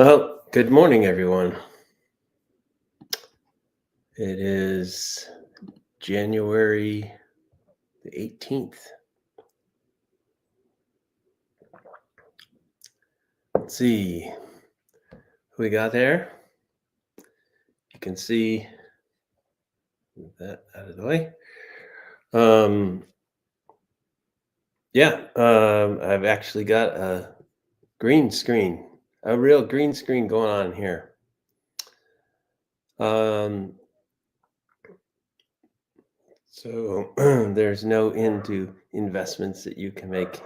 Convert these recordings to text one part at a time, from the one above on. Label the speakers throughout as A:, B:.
A: Well, good morning, everyone. It is January the 18th. Let's see who we got there. You can see that out of the way. Um, I've actually got a green screen, a real green screen going on here. Um, so there's no end to investments that you can make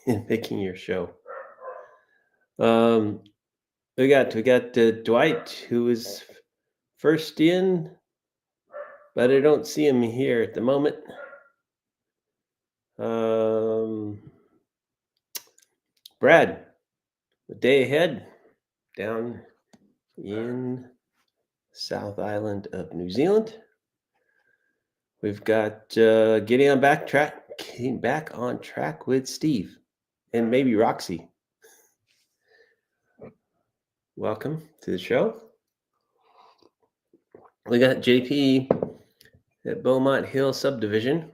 A: in making your show. Um, we got Dwight, who is first in, but I don't see him here at the moment. Um, Brad, the day ahead down in South Island of New Zealand. We've got getting back on track with Steve and maybe Roxy. Welcome to the show. We got JP at Beaumont Hill Subdivision.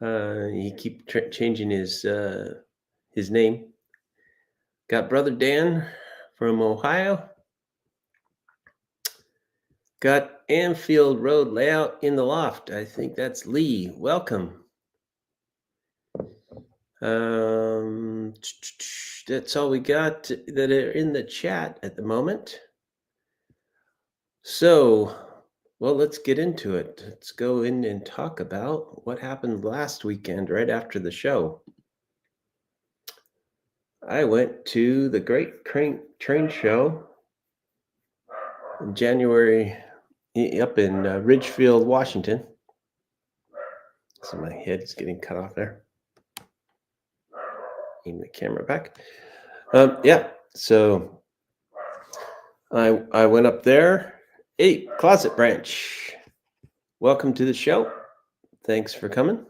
A: He keep changing his name. Got brother Dan from Ohio. Got Anfield Road layout in the loft. I think that's Lee. Welcome. That's all we got that are in the chat at the moment. So, well, let's get into it. Let's go in and talk about what happened last weekend right after the show. I went to the Great Train Show in January up in Ridgefield, Washington. So my head's getting cut off there. Aim the camera back. So I went up there. Hey, Closet Branch, welcome to the show. Thanks for coming.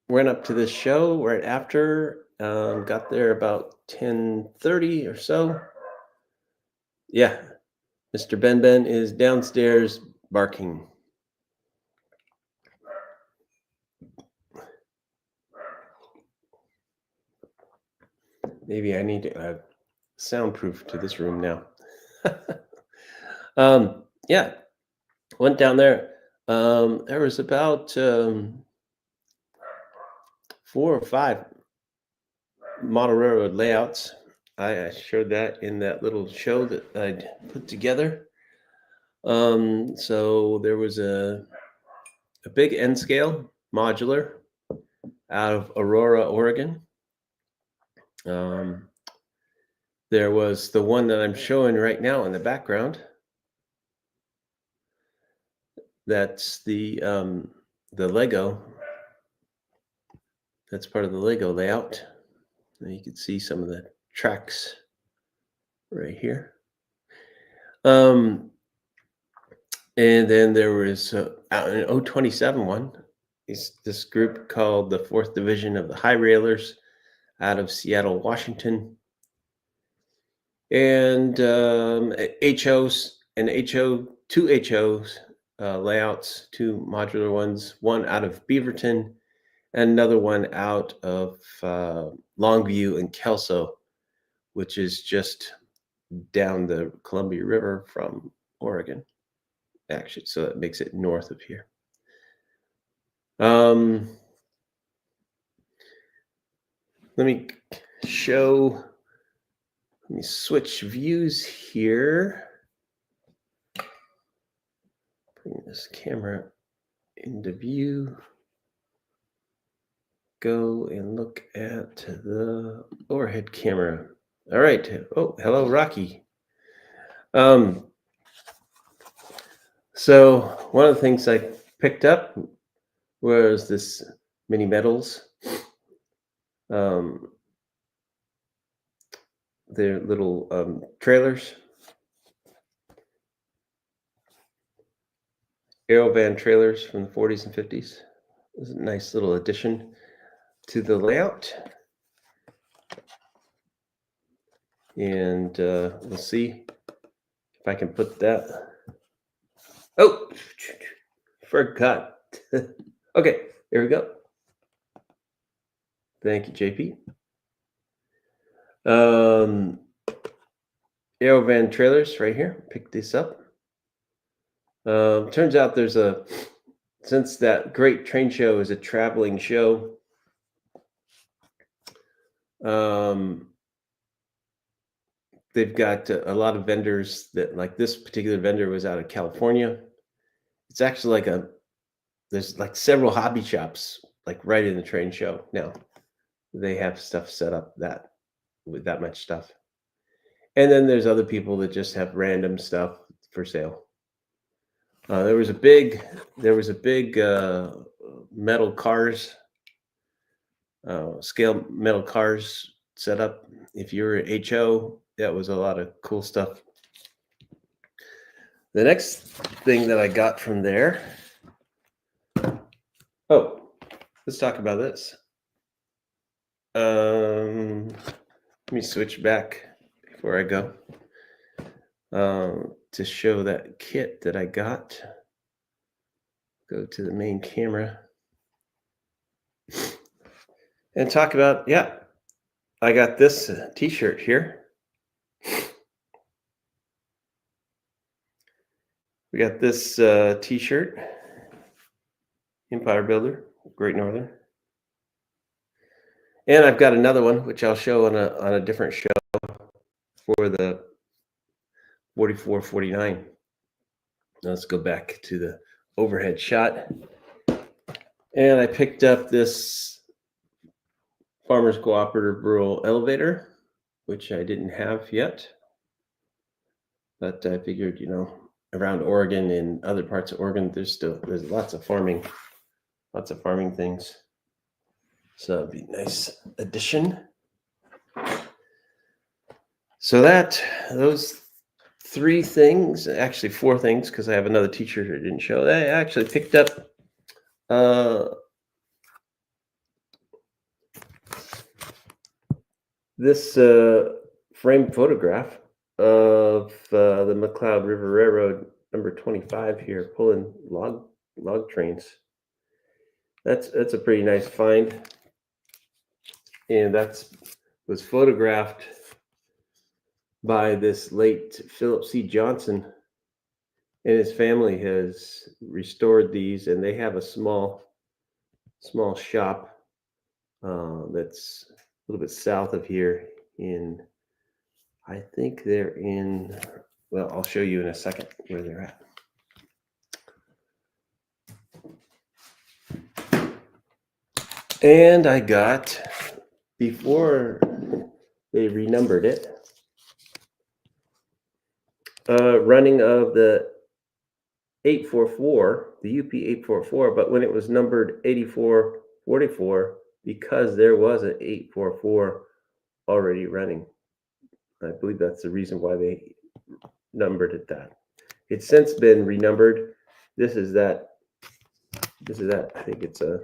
A: Went up to the show right after. Got there about 10:30 or so. Yeah, Mr. Ben is downstairs barking. Maybe I need to add soundproof to this room now. Yeah, went down there. There was about 4 or 5 model railroad layouts. I showed that in that little show that I'd put together. So there was a big N scale modular out of Aurora, Oregon. There was the one that I'm showing right now in the background. That's the Lego. That's part of the Lego layout. And you can see some of the tracks right here. And then there was out in 027 one. Is this group called the 4th Division of the High Railers out of Seattle, Washington. And HOs and two HOs layouts, 2 modular ones, one out of Beaverton and another one out of Longview and Kelso, which is just down the Columbia River from Oregon, actually. So that makes it north of here. Let me switch views here. Bring this camera into view. Go and look at the overhead camera. All right. Oh, hello, Rocky. So one of the things I picked up was this Mini Metals. They're little trailers, Aerovan trailers from the 40s and 50s. It was a nice little addition to the layout. And we'll see if I can put that. Oh, forgot. Okay, here we go. Thank you, JP. Aerovan trailers right here. Pick this up. Turns out since that great train show is a traveling show, they've got a lot of vendors that, like this particular vendor was out of California. It's actually there's like several hobby shops like right in the train show now. They have stuff set up with that much stuff. And then there's other people that just have random stuff for sale. There was a big metal cars, scale metal cars set up. If you're at HO, that was a lot of cool stuff. The next thing that I got from there. Oh, let's talk about this. Let me switch back before I go to show that kit that I got. Go to the main camera and talk about, I got this t-shirt here. We got this t-shirt, Empire Builder, Great Northern. And I've got another one, which I'll show on a different show for the 4449. Let's go back to the overhead shot. And I picked up this Farmers Cooperative Rural Elevator, which I didn't have yet. But I figured, around Oregon and other parts of Oregon, there's lots of farming things. So it'd be a nice addition. So those 3 things, actually 4 things, because I have another t-shirt I didn't show. I actually picked up this framed photograph of the McCloud River Railroad number 25 here, pulling log trains. That's a pretty nice find, and was photographed by this late Philip C. Johnson, and his family has restored these, and they have a small shop that's a little bit south of here I think they're in, well, I'll show you in a second where they're at. And I got, before they renumbered it, running of the 844, the UP 844, but when it was numbered 8444, because there was an 844 already running. I believe that's the reason why they numbered it that. It's since been renumbered. This is that. I think it's a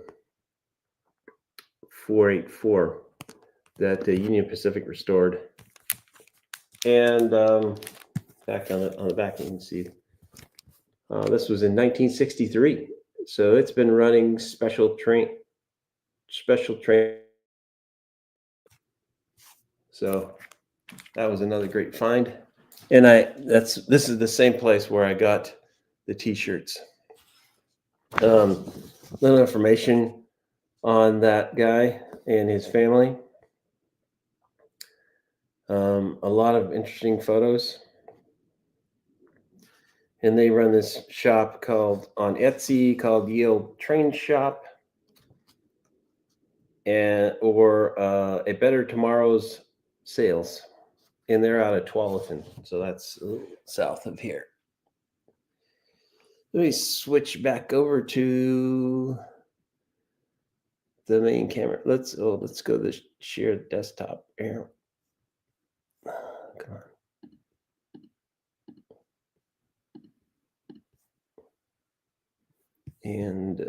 A: 484 that the Union Pacific restored. And back on the back, you can see this was in 1963. So it's been running special train. So that was another great find. And this is the same place where I got the t-shirts. Little information on that guy and his family. A lot of interesting photos. And they run this shop on Etsy called Yield Train Shop, or A Better Tomorrow's Sales. And they're out of Tualatin, so that's a little south of here. Let me switch back over to the main camera. Let's go to the shared desktop here. Come on. And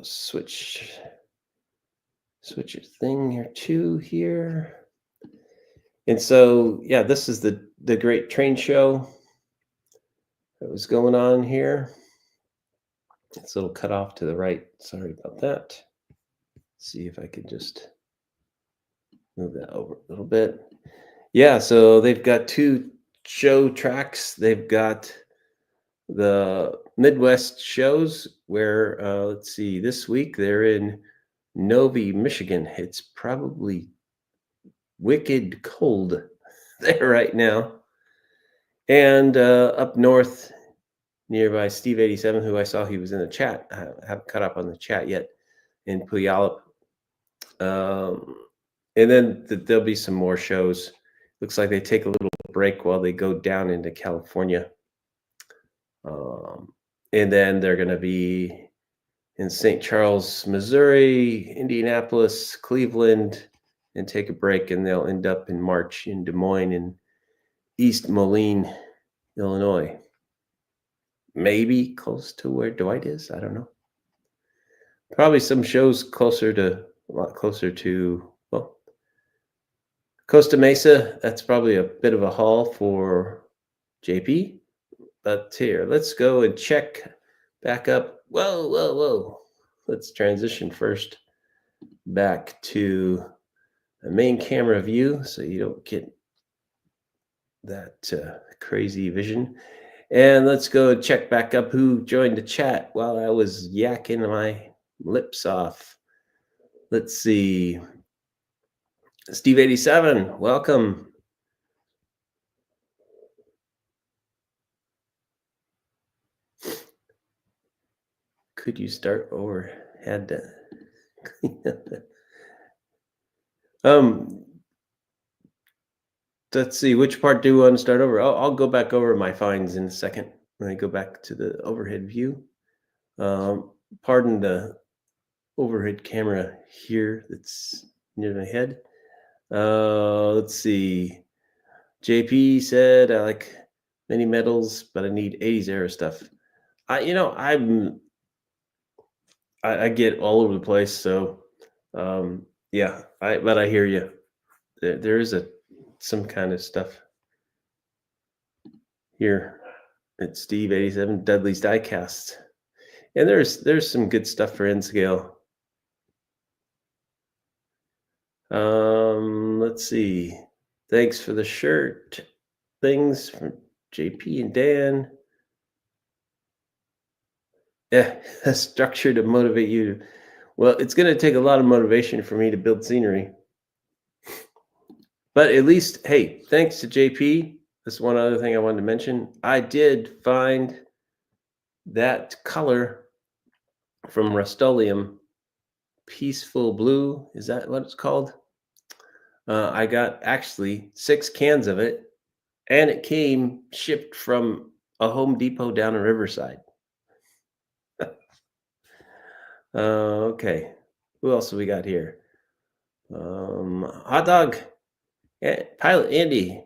A: switch your thing here to here. And so, yeah, this is the great train show that was going on here. It's a little cut off to the right. Sorry about that. See if I could just move that over a little bit. Yeah, so they've got two show tracks. They've got the Midwest shows where, let's see, this week they're in Novi, Michigan. It's probably wicked cold there right now. And up north, nearby Steve 87, who I saw he was in the chat. I haven't caught up on the chat yet in Puyallup. And then there'll be some more shows. Looks like they take a little break while they go down into California. And then they're going to be in St. Charles, Missouri, Indianapolis, Cleveland, and take a break. And they'll end up in March in Des Moines and East Moline, Illinois. Maybe close to where Dwight is. I don't know. Probably some shows a lot closer to, well, Costa Mesa. That's probably a bit of a haul for JP. But here, let's go and check back up. Whoa, whoa, whoa. Let's transition first back to the main camera view so you don't get that crazy vision. And let's go and check back up who joined the chat while I was yakking my lips off. Let's see. Steve 87, welcome. Could you start over? Had to clean up. Let's see, which part do we want to start over? I'll go back over my finds in a second when I go back to the overhead view. Pardon the overhead camera here that's near my head. Let's see. JP said, I like many medals, but I need 80s era stuff. I get all over the place. So, yeah, but I hear you. There is some kind of stuff here at Steve 87 Dudley's Diecast, and there's some good stuff for N scale. Let's see. Thanks for the shirt. Things from JP and Dan. Yeah, a structure to motivate you. Well, it's going to take a lot of motivation for me to build scenery. But at least, hey, thanks to JP. That's one other thing I wanted to mention. I did find that color from Rust-Oleum, Peaceful Blue. Is that what it's called? I got actually 6 cans of it, and it came shipped from a Home Depot down in Riverside. Okay, who else have we got here? Hot Dog, Pilot Andy,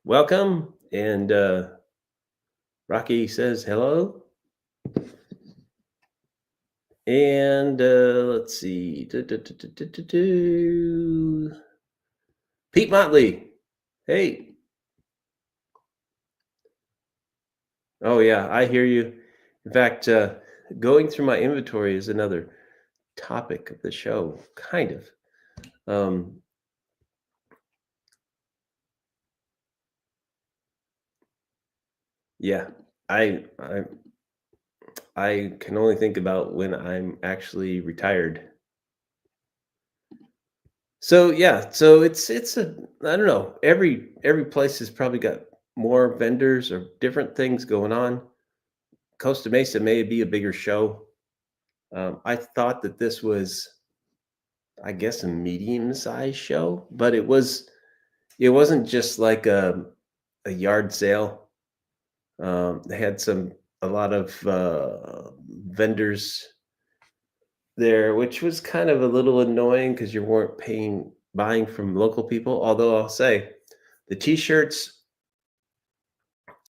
A: welcome. And Rocky says hello. And let's see. Pete Motley. Hey. Oh, yeah, I hear you. In fact, going through my inventory is another topic of the show, kind of. Yeah, I can only think about when I'm actually retired. So yeah, so it's I don't know. Every place has probably got more vendors or different things going on. Costa Mesa may be a bigger show. I thought that this was, I guess, a medium-sized show, but it wasn't just like a yard sale. They had a lot of vendors there, which was kind of a little annoying because you weren't buying from local people. Although I'll say the t-shirts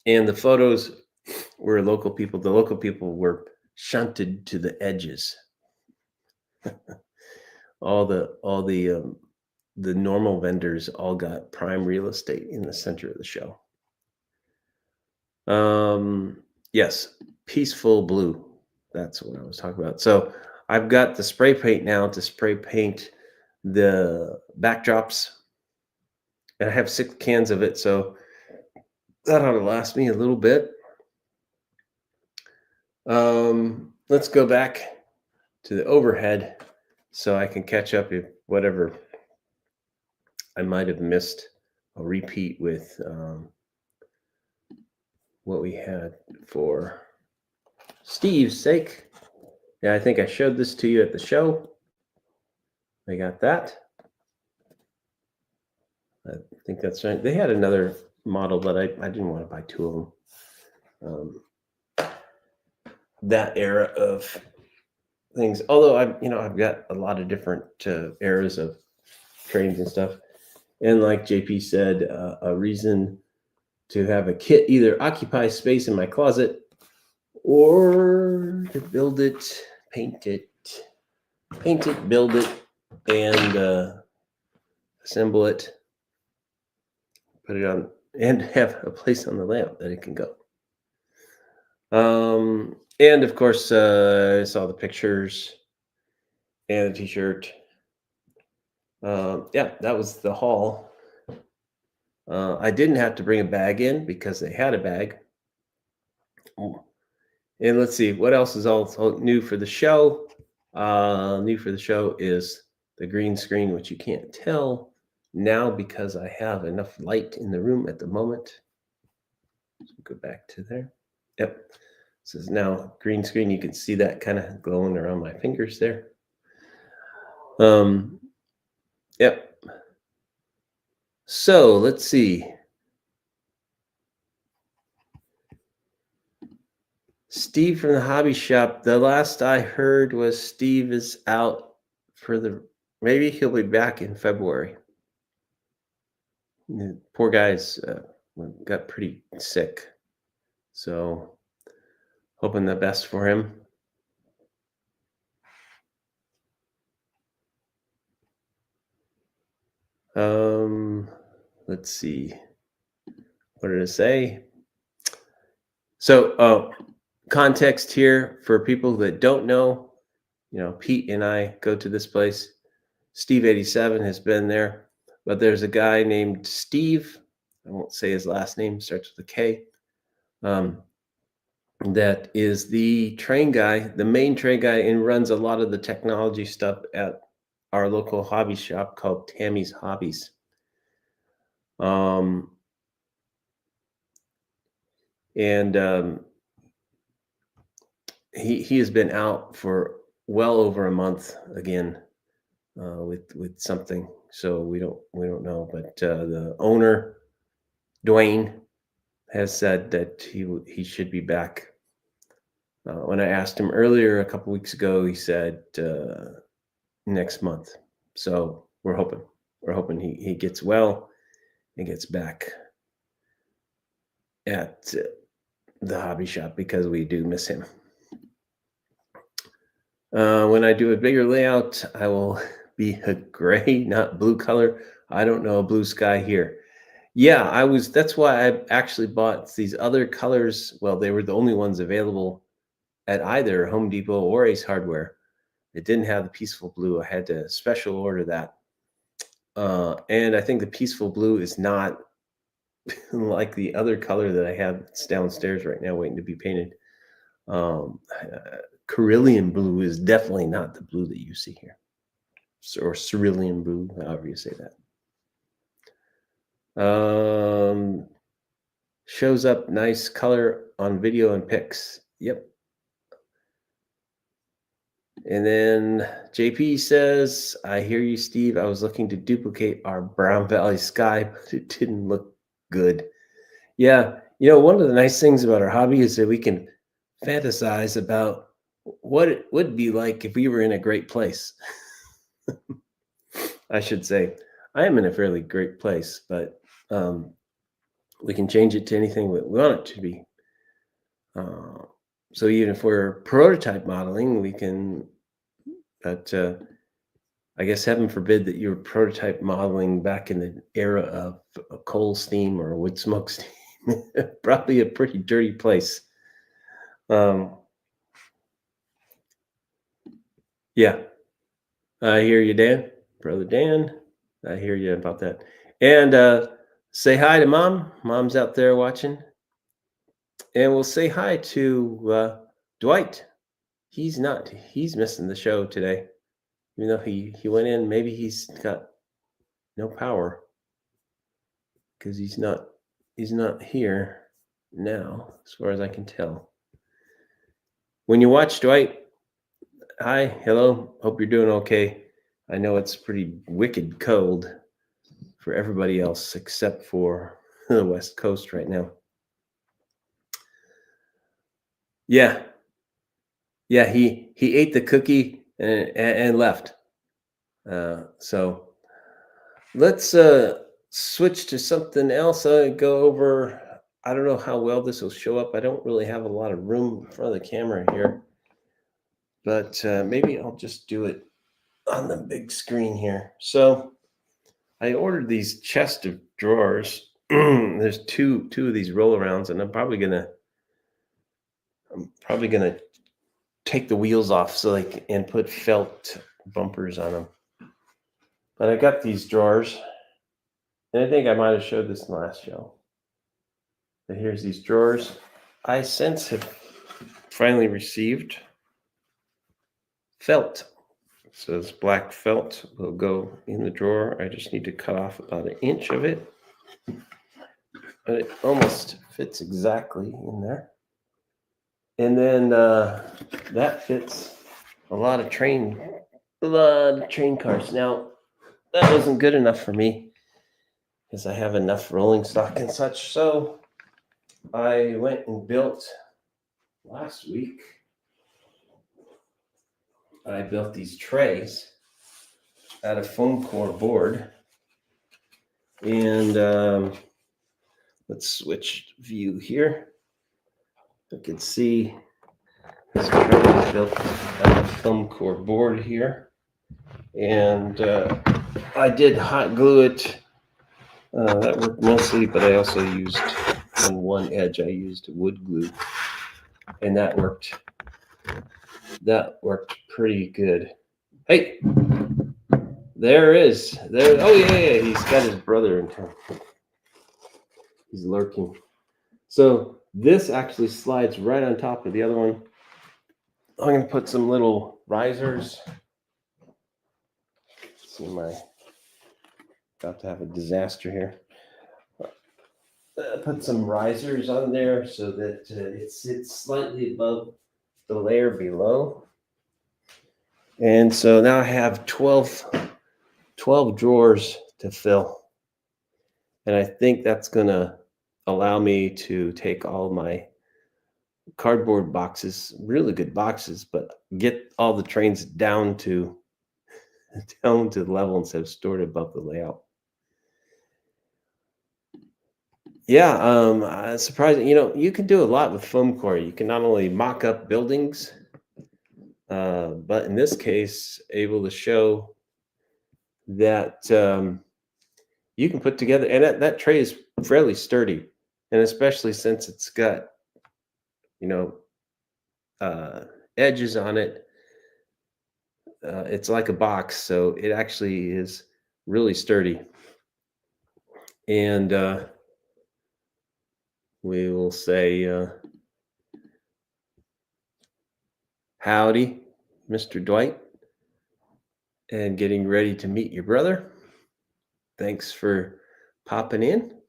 A: and the photos were local people. The local people were shunted to the edges. all the the normal vendors all got prime real estate in the center of the show. Yes, Peaceful Blue. That's what I was talking about. So I've got the spray paint now to spray paint the backdrops, and I have 6 cans of it, so that ought to last me a little bit. Let's go back to the overhead so I can catch up if whatever I might have missed. I'll repeat with what we had for Steve's sake. Yeah, I think I showed this to you at the show. I got that. I think that's right. They had another model, but I didn't want to buy 2 of them. That era of things, although I've got a lot of different eras of trains and stuff. And like JP said, a reason to have a kit either occupy space in my closet or to build it, paint it, build it, and assemble it, put it on, and have a place on the layout that it can go. And of course, I saw the pictures and the t-shirt. Yeah, that was the haul. I didn't have to bring a bag in because they had a bag. And let's see, what else is also new for the show? New for the show is the green screen, which you can't tell now because I have enough light in the room at the moment. So go back to there. Yep. This is now green screen. You can see that kind of glowing around my fingers there. Yep. So let's see. Steve from the hobby shop. The last I heard was Steve is out for maybe he'll be back in February. The poor guy's got pretty sick. So hoping the best for him. Let's see. What did I say? So context here for people that don't know, Pete and I go to this place. Steve 87 has been there, but there's a guy named Steve. I won't say his last name, starts with a K. That is the train guy, the main train guy, and runs a lot of the technology stuff at our local hobby shop called Tammy's Hobbies. He has been out for well over a month again with something, so we don't know. But the owner, Dwayne, has said that he should be back. When I asked him earlier a couple weeks ago, he said next month. So we're hoping he gets well and gets back at the hobby shop because we do miss him. When I do a bigger layout, I will be a gray, not blue color. I don't know a blue sky here. Yeah, that's why I actually bought these other colors. Well, they were the only ones available at either Home Depot or Ace Hardware. It didn't have the Peaceful Blue. I had to special order that. And I think the Peaceful Blue is not like the other color that I have that's downstairs right now waiting to be painted. Cerulean blue is definitely not the blue that you see here, or cerulean blue, however you say that. Shows up nice color on video and pics. Yep. And then JP says, I hear you, Steve. I was looking to duplicate our Brown Valley sky, but it didn't look good. Yeah. One of the nice things about our hobby is that we can fantasize about what it would be like if we were in a great place. I should say, I am in a fairly great place, but we can change it to anything we want it to be. So even if we're prototype modeling, we can, but I guess heaven forbid that you were prototype modeling back in the era of a coal steam or a wood smoke steam. Probably a pretty dirty place. Um, yeah, I hear you, Dan. Brother Dan, I hear you about that. And say hi to mom. Mom's out there watching. And we'll say hi to Dwight. He's not. He's missing the show today. Even though he went in, maybe he's got no power because he's not here now, as far as I can tell. When you watch Dwight, hi, hello, hope you're doing okay. I know it's pretty wicked cold for everybody else except for the West Coast right now. Yeah, yeah, he ate the cookie and left. So let's switch to something else. Go over. I don't know how well this will show up. I don't really have a lot of room in front of the camera here, but maybe I'll just do it on the big screen here. So I ordered these chest of drawers. There's two of these roll arounds, and I'm probably gonna take the wheels off and put felt bumpers on them. But I got these drawers, and I think I might have showed this in the last show. But here's these drawers. I since have finally received felt. It says black felt will go in the drawer. I just need to cut off about an inch of it. But it almost fits exactly in there. And then that fits a lot of train cars. Now, that wasn't good enough for me because I have enough rolling stock and such. So I went and built last week. I built these trays out of foam core board. And let's switch view here. You can see this tray is built out of foam core board here. And I did hot glue it. That worked mostly, but I also used on one edge, I used wood glue, and that worked pretty good. Hey, there is. There. Oh yeah, he's got his brother in town. He's lurking. So this actually slides right on top of the other one. I'm going to put some little risers. See, about to have a disaster here. Put some risers on there so that it sits slightly above the layer below. And so now I have 12 drawers to fill. And I think that's going to allow me to take all my cardboard boxes, really good boxes, but get all the trains down to the level instead of stored above the layout. Yeah, surprising. You can do a lot with foam core. You can not only mock up buildings, but in this case, able to show that you can put together, and that tray is fairly sturdy, and especially since it's got edges on it. It's like a box, so it actually is really sturdy. And we will say, howdy, Mr. Dwight, and getting ready to meet your brother. Thanks for popping in.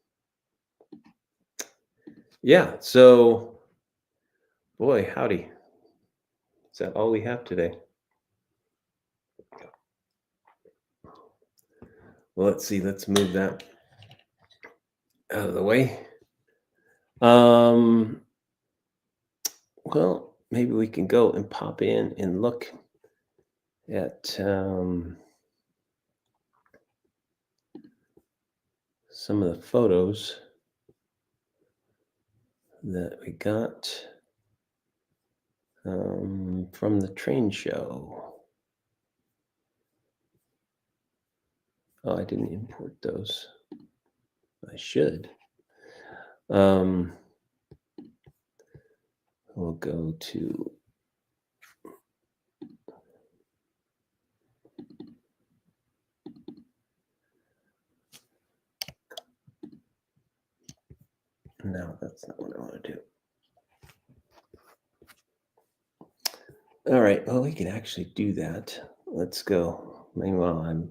A: Yeah, so, boy, howdy. Is that all we have today? Well, let's see. Let's move that out of the way. Well, maybe we can go and pop in and look at some of the photos that we got from the train show. Oh, I didn't import those. I should. We'll go to no, that's not what I want to do. All right. Well, we can actually do that. Let's go. Meanwhile,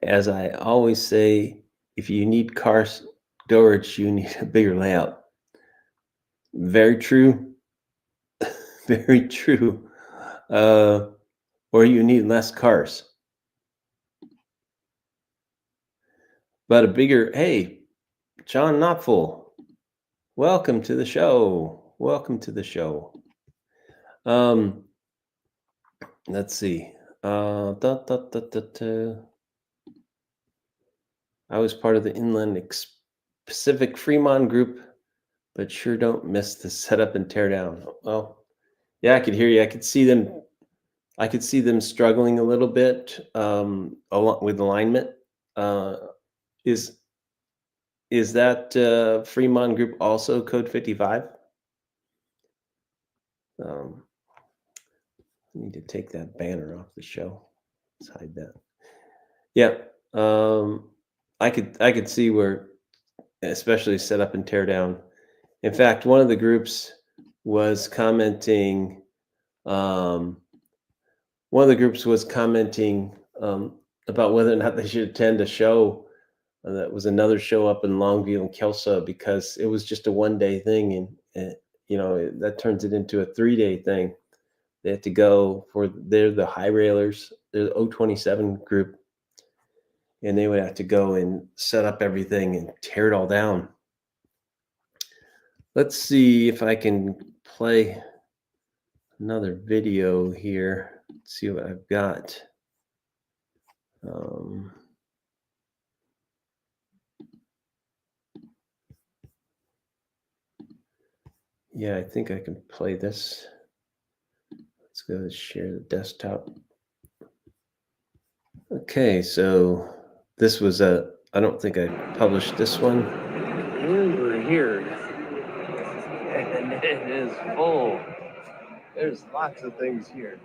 A: as I always say, if you need car storage, you need a bigger layout. Very true. Very true. Or you need less cars. But a bigger, hey, John Knopfel, welcome to the show. Welcome to the show. Um, let's see. I was part of the Inland Pacific Fremont group, but sure don't miss the setup and tear down. Well, yeah, I could hear you. I could see them. I could see them struggling a little bit with alignment. Uh, is that Fremont group also Code 55? I need to take that banner off the show. Let's hide that. Yeah, I could see where, especially set up and tear down. In fact, one of the groups was commenting. Um, one of the groups was commenting about whether or not they should attend a show that was another show up in Longview and Kelso, because it was just a 1-day thing, and that turns it into a 3-day thing. They had to go they're the high railers, they're the 027 group, and they would have to go and set up everything and tear it all down. Let's see if I can play another video here. Let's see what I've got. Yeah, I think I can play this. Let's go and share the desktop. Okay, so this was I don't think I published this one.
B: We're here, and it is full. There's lots of things here.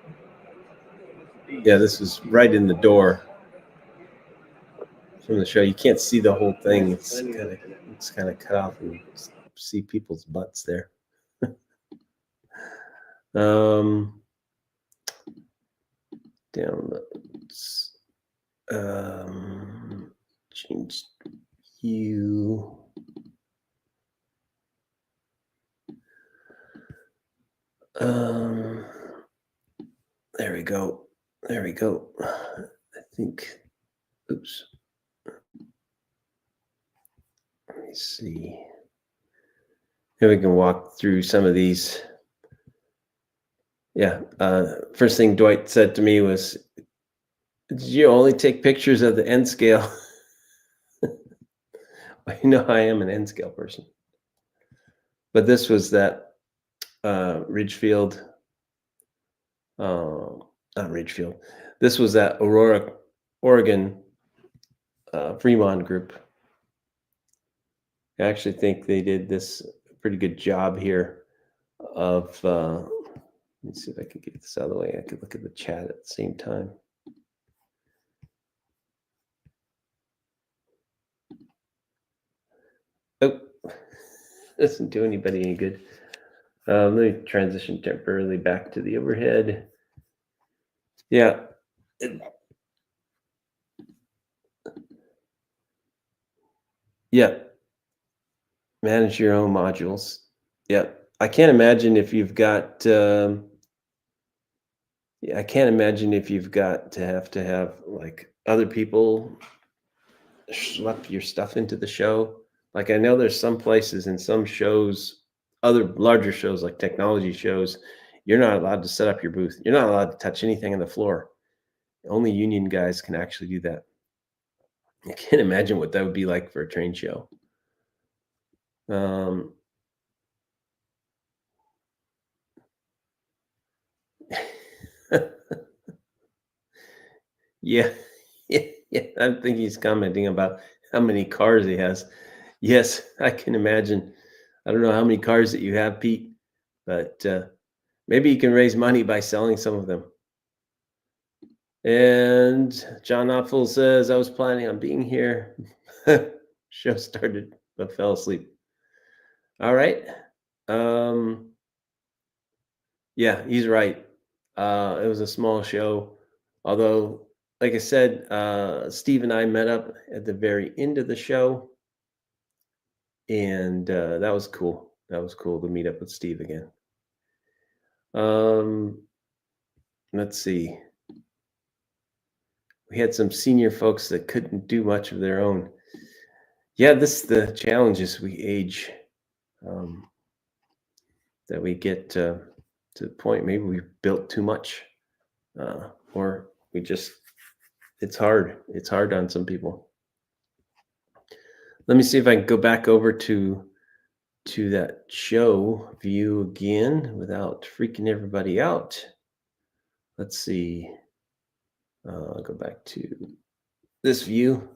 A: Yeah, this is right in the door from the show. You can't see the whole thing. It's kind of cut off, and see people's butts there. Downloads. Change view. There we go. There we go. I think. Oops. Let me see. Here we can walk through some of these. Yeah. First thing Dwight said to me was, "Did you only take pictures of the N scale?" Well, I am an N scale person. But this was that Ridgefield. Not Ridgefield. This was that Aurora, Oregon Fremont group. I actually think they did this pretty good job here of, let me see if I can get this out of the way. I could look at the chat at the same time. Oh, doesn't do anybody any good. Let me transition temporarily back to the overhead. Yeah. Yeah. Manage your own modules. Yeah. I can't imagine if you've got, I can't imagine if you've got to have like other people schlep your stuff into the show. Like, I know there's some places in some shows, other larger shows like technology shows, you're not allowed to set up your booth. You're not allowed to touch anything on the floor. Only union guys can actually do that. I can't imagine what that would be like for a train show. Yeah. Yeah. I think he's commenting about how many cars he has. Yes, I can imagine. I don't know how many cars that you have, Pete, but maybe you can raise money by selling some of them. And John Knopfel says, I was planning on being here. Show started, but fell asleep. All right. Um, yeah, he's right. It was a small show. Although, like I said, Steve and I met up at the very end of the show. And that was cool. That was cool to meet up with Steve again. Um, let's see. We had some senior folks that couldn't do much of their own. Yeah, this the challenges we age, that we get to the point maybe we've built too much, or we just it's hard. It's hard on some people. Let me see if I can go back over to that show view again without freaking everybody out. Let's see. I'll go back to this view.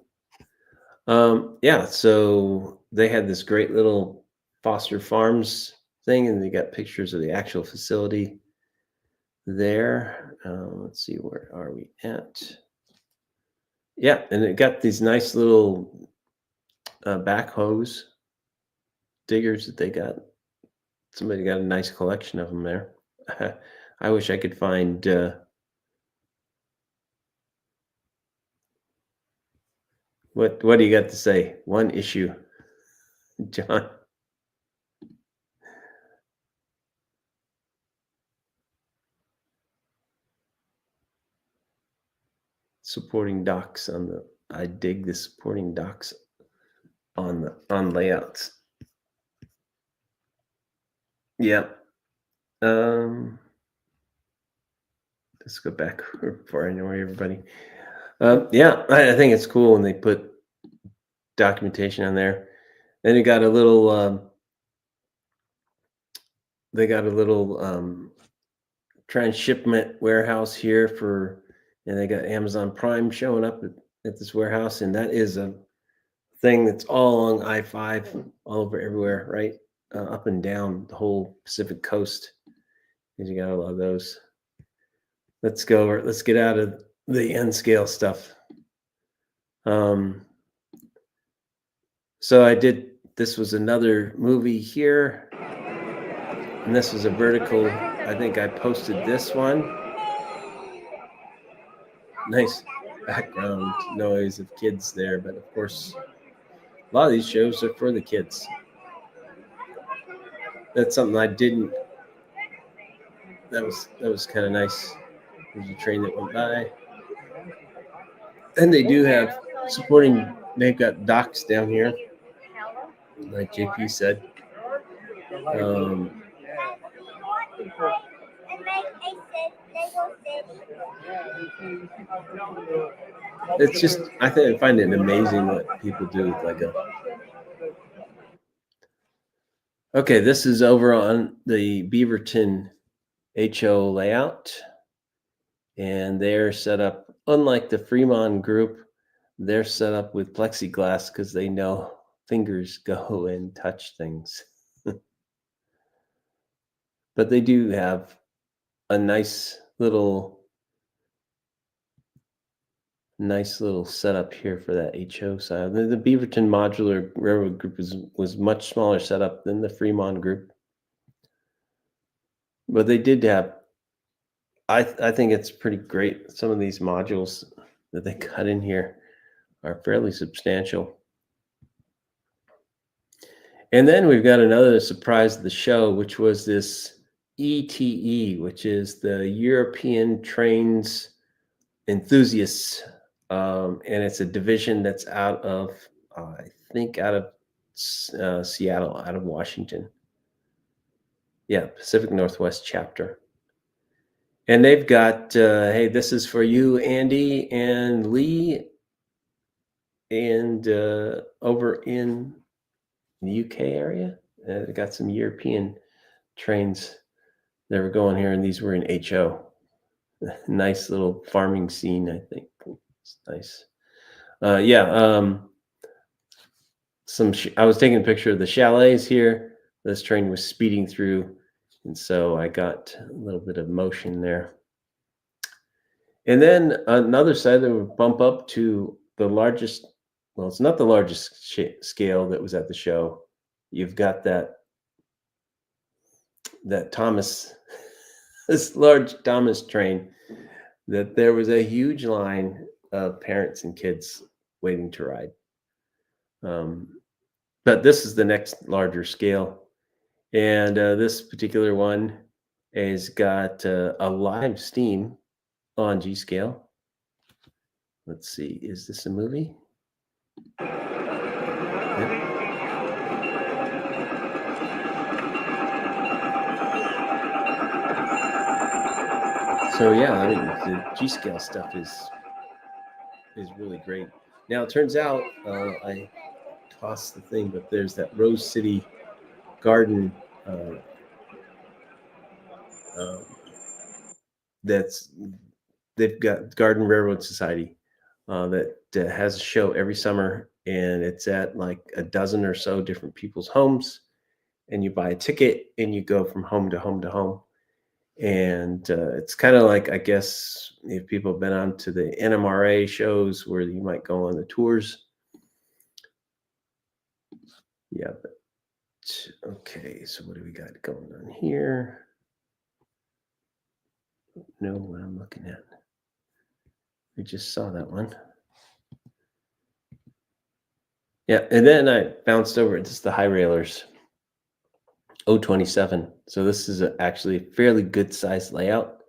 A: Yeah, so they had this great little Foster Farms thing, and they got pictures of the actual facility there. Let's see, where are we at? Yeah, and it got these nice little backhoes, diggers that they got. Somebody got a nice collection of them there. I wish I could find. What do you got to say? One issue, John. Supporting docks on the. I dig the supporting docks on layouts. Yeah. Let's go back before I know everybody. Yeah, I think it's cool when they put documentation on there. Then you got a little. They got a little transshipment warehouse here and they got Amazon Prime showing up at this warehouse, and that is a thing that's all along I-5, all over everywhere, right? Up and down the whole Pacific coast. Because you got a lot of those. Let's get out of the N scale stuff. So this was another movie here, and this was a vertical. I think I posted this one. Nice background noise of kids there, but of course, a lot of these shows are for the kids. That's something I didn't. That was kind of nice. There's a train that went by, and they do have supporting. They've got docks down here, like JP said. It's just I find it amazing what people do with Lego. Okay, this is over on the Beaverton HO layout, and they're set up unlike the Fremont group. They're set up with plexiglass because they know fingers go and touch things. But they do have a nice little setup here for that HO side. The Beaverton Modular Railroad Group was much smaller setup than the Fremont group, but they did have. I think it's pretty great. Some of these modules that they cut in here are fairly substantial. And then we've got another surprise of the show, which was this ETE, which is the European Trains Enthusiasts. And it's a division that's out of, I think, out of Seattle, out of Washington. Yeah, Pacific Northwest chapter. And they've got, hey, this is for you, Andy and Lee, and over in the UK area. They got some European trains that were going here, and these were in HO. Nice little farming scene, I think. It's nice. Yeah. I was taking a picture of the chalets here. This train was speeding through, and so I got a little bit of motion there. And then another side that would bump up to the largest. Well, it's not the largest scale that was at the show. You've got that Thomas, this large Thomas train. That there was a huge line of parents and kids waiting to ride. But this is the next larger scale. And this particular one has got a live steam on G scale. Let's see, is this a movie? Yep. So yeah, I mean the G scale stuff is really great. Now it turns out I tossed the thing, but there's that Rose City Garden they've got Garden Railroad Society that has a show every summer, and it's at like a dozen or so different people's homes, and you buy a ticket and you go from home to home to home. And it's kind of like, I guess, if people have been on to the NMRA shows where you might go on the tours. Yeah, but okay, so what do we got going on here? Know what I'm looking at. We just saw that one. Yeah, and then I bounced over. It's the High Railers 027. So this is actually a fairly good size layout.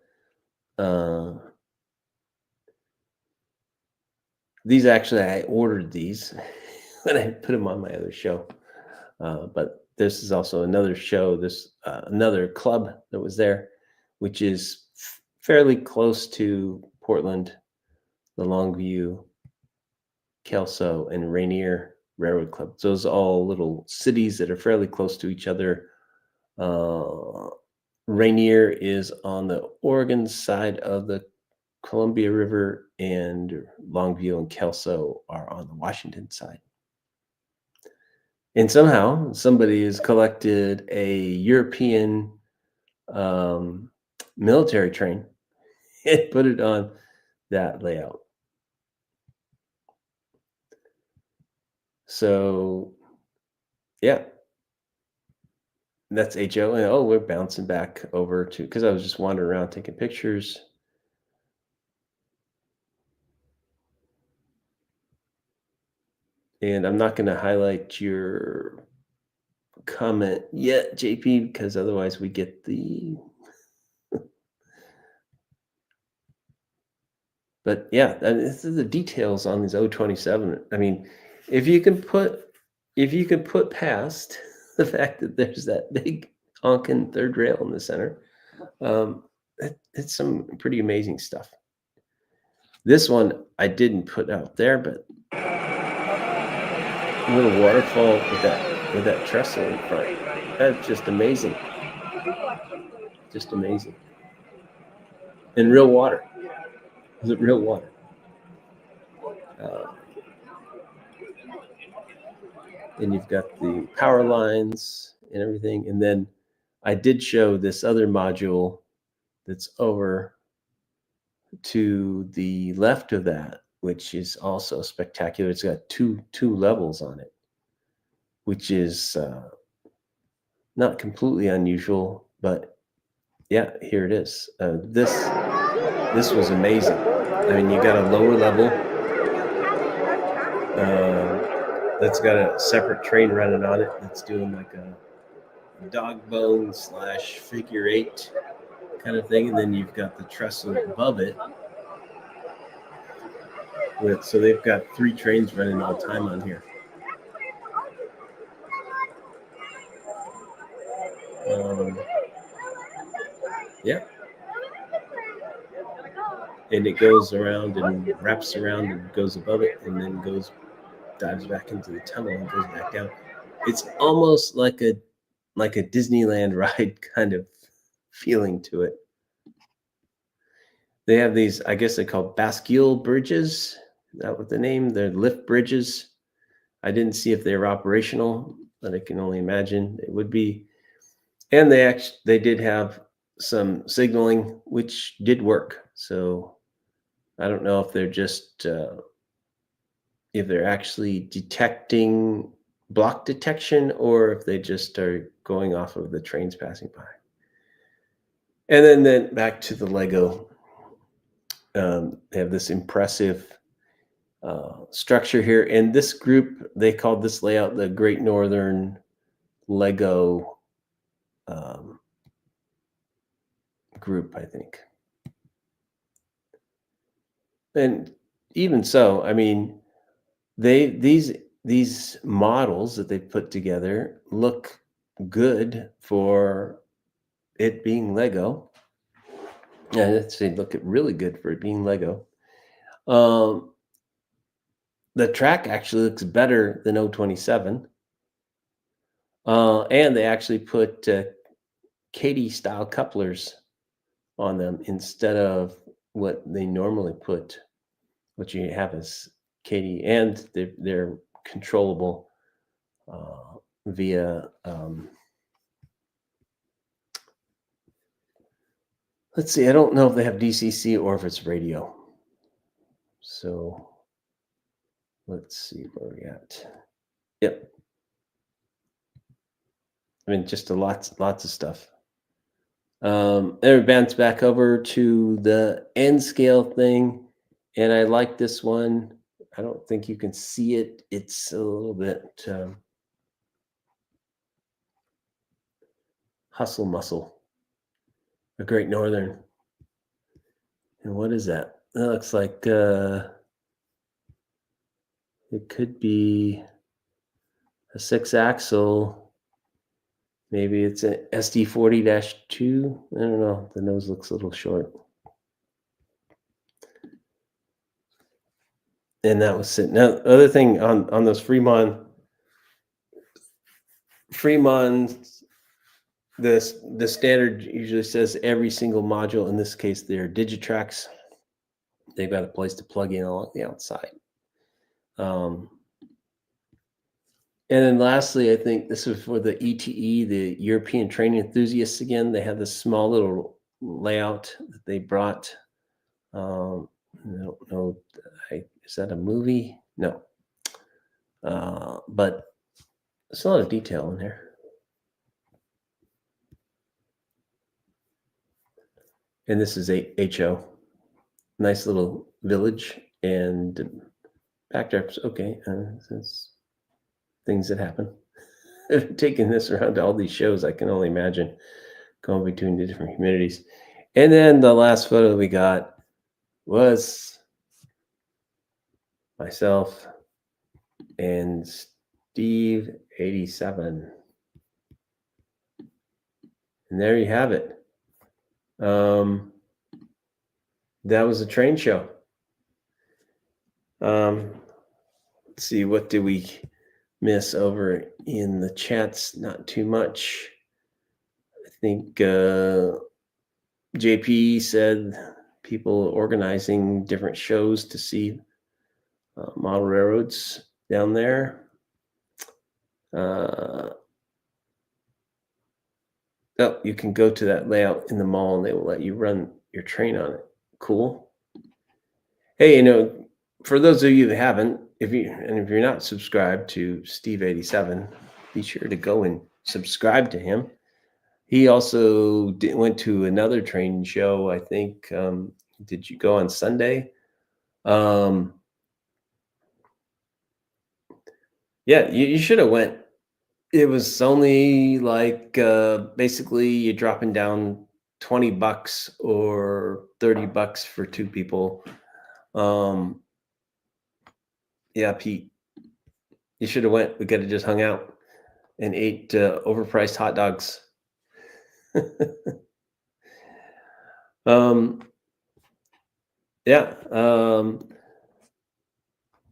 A: These actually, I ordered these when I put them on my other show. But this is also another show, another club that was there, which is fairly close to Portland, the Longview, Kelso, and Rainier Railroad Club. Those are all little cities that are fairly close to each other. Rainier is on the Oregon side of the Columbia River, and Longview and Kelso are on the Washington side. And somehow somebody has collected a European military train and put it on that layout. So, yeah, that's HO. And oh, we're bouncing back over to, because I was just wandering around taking pictures. And I'm not going to highlight your comment yet, JP, because otherwise we get the. But yeah, this is the details on these 027. I mean, if you can put past the fact that there's that big honking third rail in the center, it's some pretty amazing stuff. This one I didn't put out there, but a little waterfall with that trestle in front. That's just amazing. Just amazing. And real water. Is it real water? And you've got the power lines and everything. And then I did show this other module that's over to the left of that, which is also spectacular. It's got two levels on it, which is not completely unusual, but yeah, here it is. This was amazing. I mean, you got a lower level that's got a separate train running on it that's doing like a dog bone / figure 8 kind of thing, and then you've got the trestle above it. So they've got 3 trains running all the time on here. Yeah. And it goes around and wraps around and goes above it, and then dives back into the tunnel and goes back down. It's almost like a Disneyland ride kind of feeling to it. They have these, I guess they're called bascule bridges, out with the name. They're lift bridges. I didn't see if they were operational, but I can only imagine it would be. And they did have some signaling, which did work. So I don't know if they're just if they're actually detecting block detection or if they just are going off of the trains passing by. And then back to the Lego. They have this impressive structure here. And this group, they called this layout the Great Northern Lego group, I think. And even so, I mean, these models that they put together look good for it being Lego. Yeah, they look really good for it being Lego. The track actually looks better than 027. And they actually put Katie style couplers on them instead of what they normally put. What you have is Katie, and they're controllable via. Let's see. I don't know if they have DCC or if it's radio. So let's see where we at. Yep. I mean, just lots of stuff. Then we bounce back over to the N scale thing, and I like this one. I don't think you can see it. It's a little bit hustle muscle. A Great Northern. And what is that? That looks like it could be a 6-axle. Maybe it's an SD40-2. I don't know. The nose looks a little short. And that was it. Now, other thing on those Fremont, the standard usually says every single module. In this case, they're Digitrax. They've got a place to plug in along the outside. And then lastly, I think this is for the ETE, the European Training Enthusiasts again. They have this small little layout that they brought. I don't know, is that a movie? No. But there's a lot of detail in there. And this is HO. Nice little village and backdrops. Okay, that's things that happen. Taking this around to all these shows, I can only imagine going between the different communities. And then the last photo we got was myself and Steve 87. And there you have it. That was a train show. Let's see, what did we miss over in the chats? Not too much. I think JP said people organizing different shows to see model railroads down there. Oh, you can go to that layout in the mall and they will let you run your train on it. Cool. Hey, for those of you that haven't, if you're not subscribed to Steve 87, be sure to go and subscribe to him. He also went to another train show, I think. Did you go on Sunday? Yeah, you should have went. It was only like basically you're dropping down $20 or $30 for two people. Yeah, Pete, you should have went. We could have just hung out and ate overpriced hot dogs. Yeah.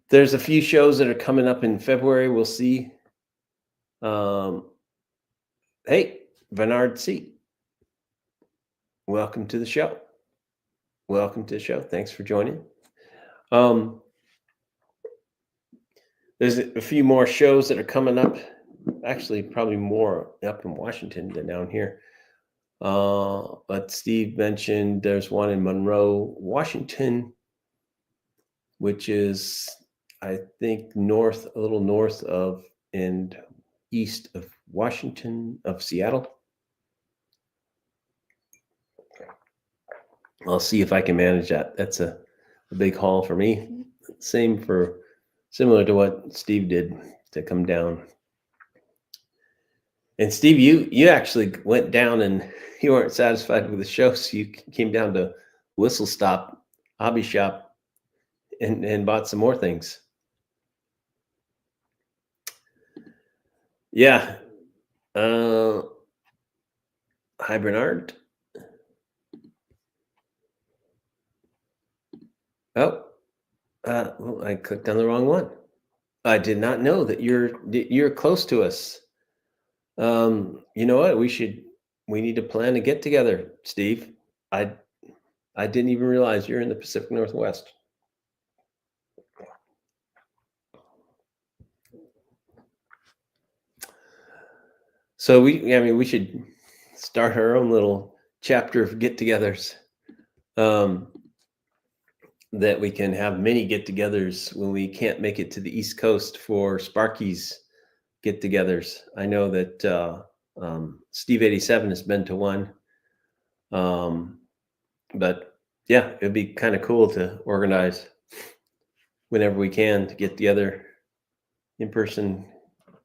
A: There's a few shows that are coming up in February. We'll see. Hey, Bernard C. Welcome to the show. Thanks for joining. There's a few more shows that are coming up. Actually, probably more up in Washington than down here. But Steve mentioned there's one in Monroe, Washington, which is, I think, north, a little north of and east of Washington, of Seattle. I'll see if I can manage that. That's a big haul for me. Similar to what Steve did to come down. And Steve, you actually went down and you weren't satisfied with the show, so you came down to Whistle Stop Hobby Shop and bought some more things. Yeah. Hi, Bernard. Oh, well, I clicked on the wrong one. I did not know that you're close to us. You know what? We need to plan a get together, Steve. I didn't even realize you're in the Pacific Northwest. So we should start our own little chapter of get-togethers. That we can have many get-togethers when we can't make it to the East Coast for Sparky's get-togethers. I know that Steve 87 has been to one, but yeah, it'd be kind of cool to organize whenever we can to get together in person.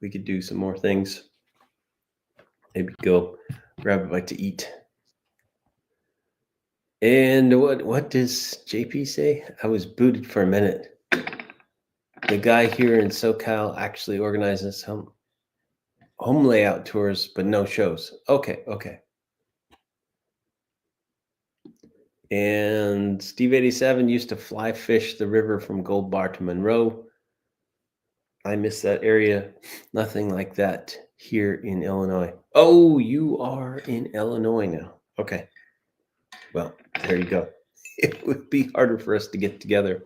A: We could do some more things. Maybe go grab a bite to eat. And what does JP say? I was booted for a minute. The guy here in SoCal actually organizes home layout tours, but no shows. Okay. And Steve 87 used to fly fish the river from Gold Bar to Monroe. I miss that area. Nothing like that here in Illinois. Oh, you are in Illinois now. Okay. Well, there you go. It would be harder for us to get together.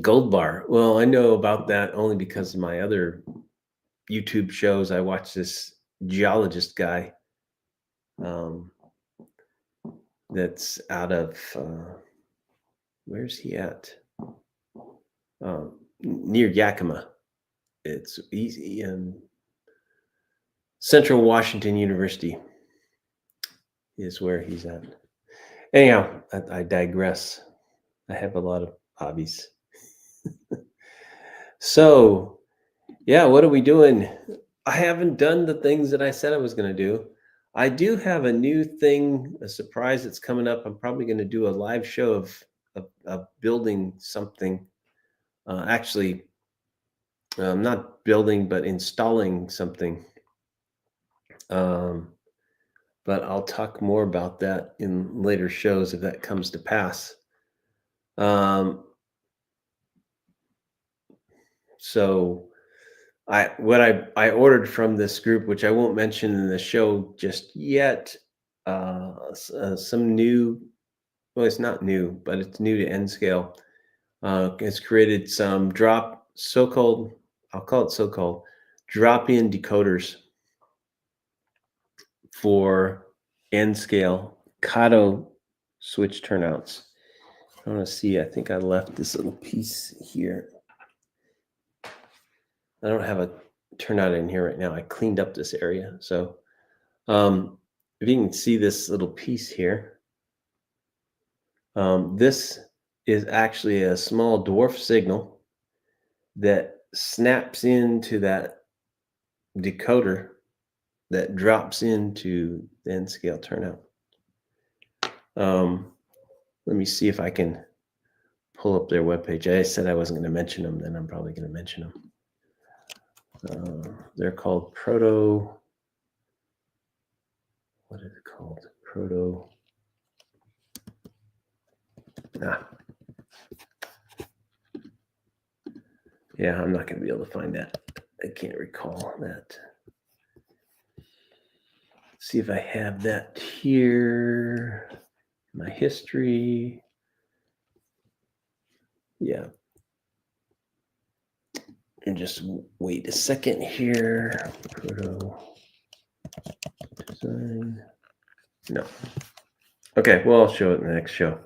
A: Gold Bar. Well, I know about that only because of my other YouTube shows. I watch this geologist guy that's out of where's he at? Near Yakima. It's easy in Central Washington University is where he's at. Anyhow, I digress. I have a lot of hobbies. So, yeah, what are we doing? I haven't done the things that I said I was going to do. I do have a new thing, a surprise that's coming up. I'm probably going to do a live show of building something. Actually, not building, but installing something. But I'll talk more about that in later shows if that comes to pass. So I ordered from this group, which I won't mention in the show just yet, some new, well, it's not new, but it's new to N-Scale. It's created some so-called drop-in decoders for N-Scale Kato switch turnouts. I want to see, I think I left this little piece here. I don't have a turnout in here right now. I cleaned up this area. So if you can see this little piece here, this is actually a small dwarf signal that snaps into that decoder that drops into the N-Scale turnout. Let me see if I can pull up their webpage. I said I wasn't going to mention them, then I'm probably going to mention them. They're called Proto. What is it called? Proto. Yeah, I'm not going to be able to find that. I can't recall that. Let's see if I have that here. My history. Yeah. And just wait a second here. Proto design. No. Okay, well, I'll show it in the next show.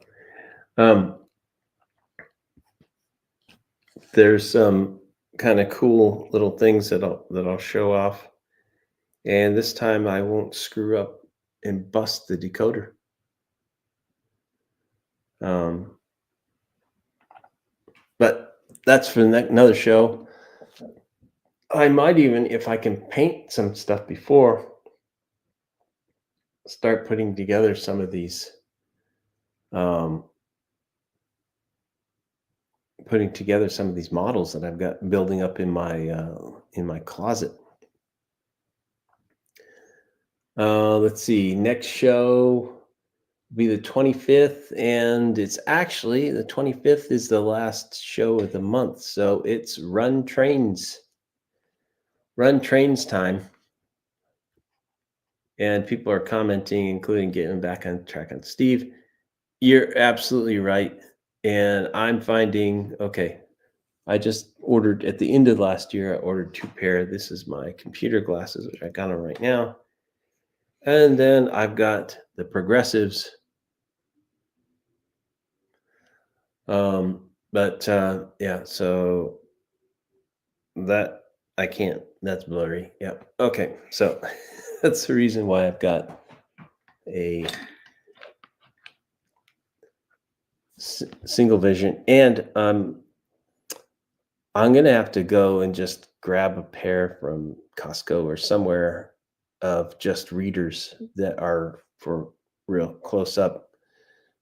A: There's some kind of cool little things that I'll show off, and this time I won't screw up and bust the decoder. But that's for another show. I might even, if I can paint some stuff before, start putting together some of these. Putting together some of these models that I've got building up in my closet. Let's see. Next show will be the 25th, and it's actually the 25th is the last show of the month, so it's Run Trains time. And people are commenting, including getting back on track on Steve. You're absolutely right. And I'm finding, okay, I just ordered at the end of last year, I ordered 2 pair. This is my computer glasses, which I got on right now. And then I've got the progressives. Yeah, so that I can't, that's blurry. Yep. Okay. So that's the reason why I've got a single vision. And I'm going to have to go and just grab a pair from Costco or somewhere of just readers that are for real close up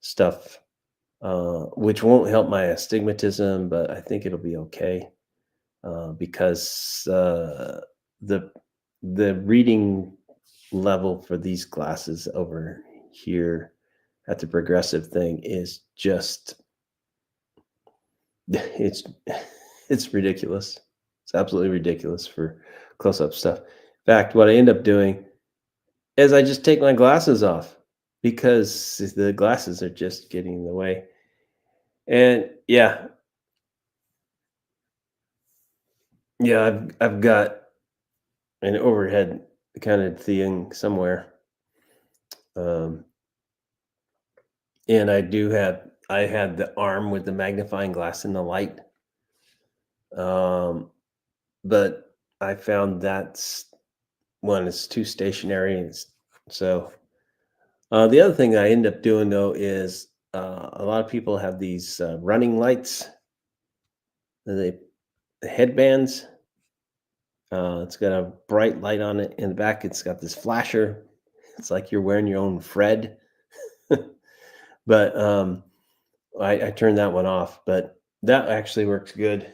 A: stuff, which won't help my astigmatism, but I think it'll be okay because the reading level for these glasses over here at the progressive thing is just it's ridiculous. It's absolutely ridiculous for close-up stuff. In fact, what I end up doing is I just take my glasses off because the glasses are just getting in the way. And yeah, I've got an overhead kind of thing somewhere, and I had the arm with the magnifying glass and the light, but I found that's one is too stationary, and so the other thing I end up doing though is a lot of people have these running lights, the headbands. It's got a bright light on it in the back. It's got this flasher. It's like you're wearing your own Fred. But I turned that one off. But that actually works good.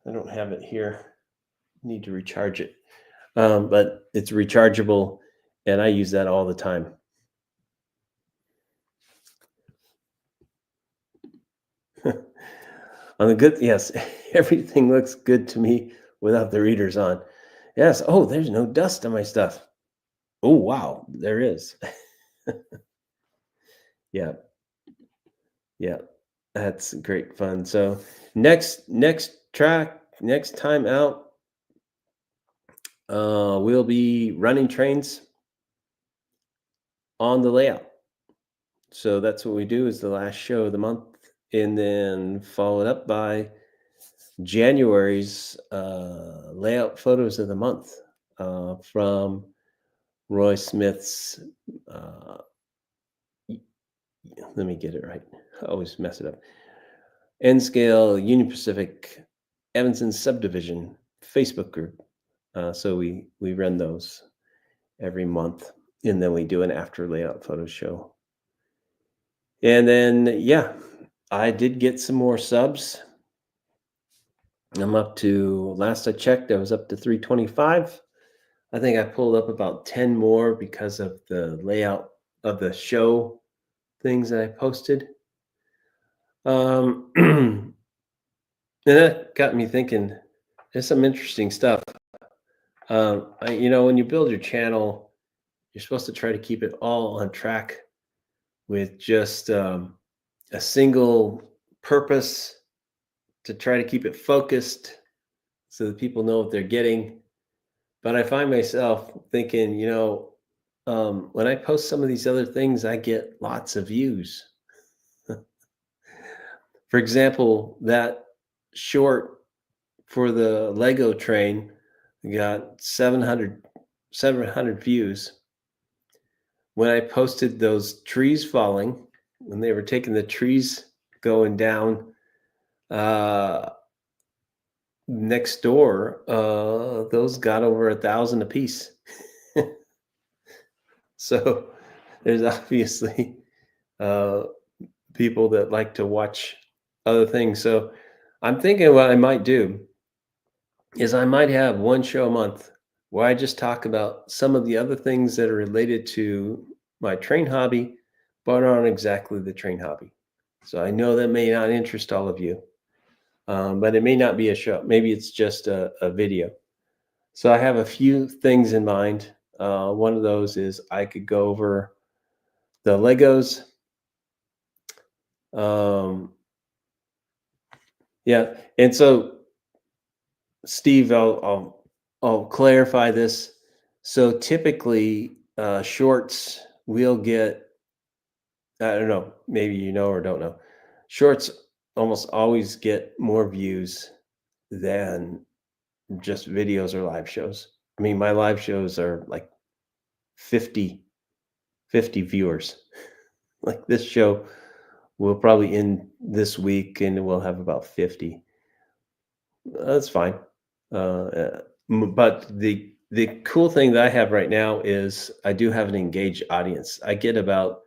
A: I don't have it here. Need to recharge it. But it's rechargeable, and I use that all the time. On the good, yes, everything looks good to me without the readers on. Yes. Oh, there's no dust on my stuff. Oh, wow, there is. Yeah. Yeah. That's great fun. So next time out, we'll be running trains on the layout. So that's what we do is the last show of the month, and then followed up by January's layout photos of the month from Roy Smith's. Let me get it right. I always mess it up. N-Scale Union Pacific Evanston Subdivision Facebook group. So we run those every month, and then we do an after layout photo show. And then yeah, I did get some more subs. I'm up to, last I checked, I was up to 325. I think I pulled up about 10 more because of the layout of the show things that I posted. And that got me thinking, there's some interesting stuff. When you build your channel, you're supposed to try to keep it all on track with just a single purpose to try to keep it focused so that people know what they're getting. But I find myself thinking, when I post some of these other things, I get lots of views. For example, that short for the Lego train got 700 views. When I posted those trees falling, when they were taking the trees going down next door, those got over 1,000 apiece. So there's obviously uh, people that like to watch other things. So I'm thinking what I might do is I might have one show a month where I just talk about some of the other things that are related to my train hobby, but aren't exactly the train hobby. So I know that may not interest all of you, but it may not be a show. Maybe it's just a video. So I have a few things in mind. One of those is I could go over the Legos. Yeah, and so Steve, I'll clarify this. So typically, shorts will get, I don't know, maybe you know or don't know. Shorts almost always get more views than just videos or live shows. I mean, my live shows are like 50 viewers. Like this show will probably end this week and we'll have about 50. That's fine. But the cool thing that I have right now is I do have an engaged audience. I get about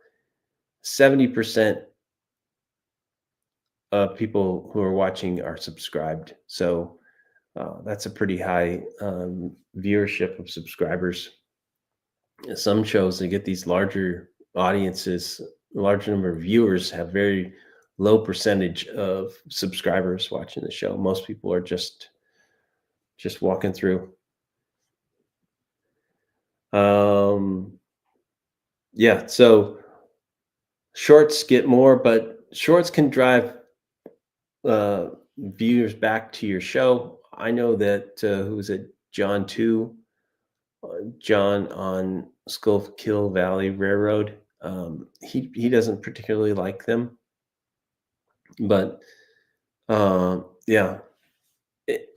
A: 70% of people who are watching are subscribed. So that's a pretty high viewership of subscribers. Some shows they get these larger audiences, larger number of viewers have very low percentage of subscribers watching the show. Most people are just walking through. Yeah, so shorts get more, but shorts can drive viewers back to your show. I know that who was it, John too, John on Schuylkill Valley Railroad. He doesn't particularly like them, but yeah, it,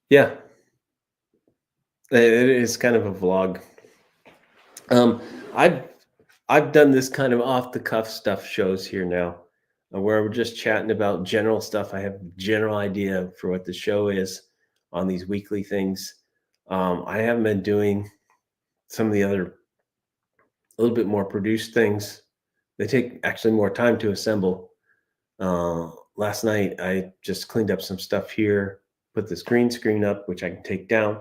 A: yeah, it is kind of a vlog. Um, I've I've done this kind of off the cuff stuff shows here now, where we're just chatting about general stuff. I have a general idea for what the show is on these weekly things. I haven't been doing some of the other a little bit more produced things. They take actually more time to assemble. Last night I just cleaned up some stuff here, put this green screen up, which I can take down,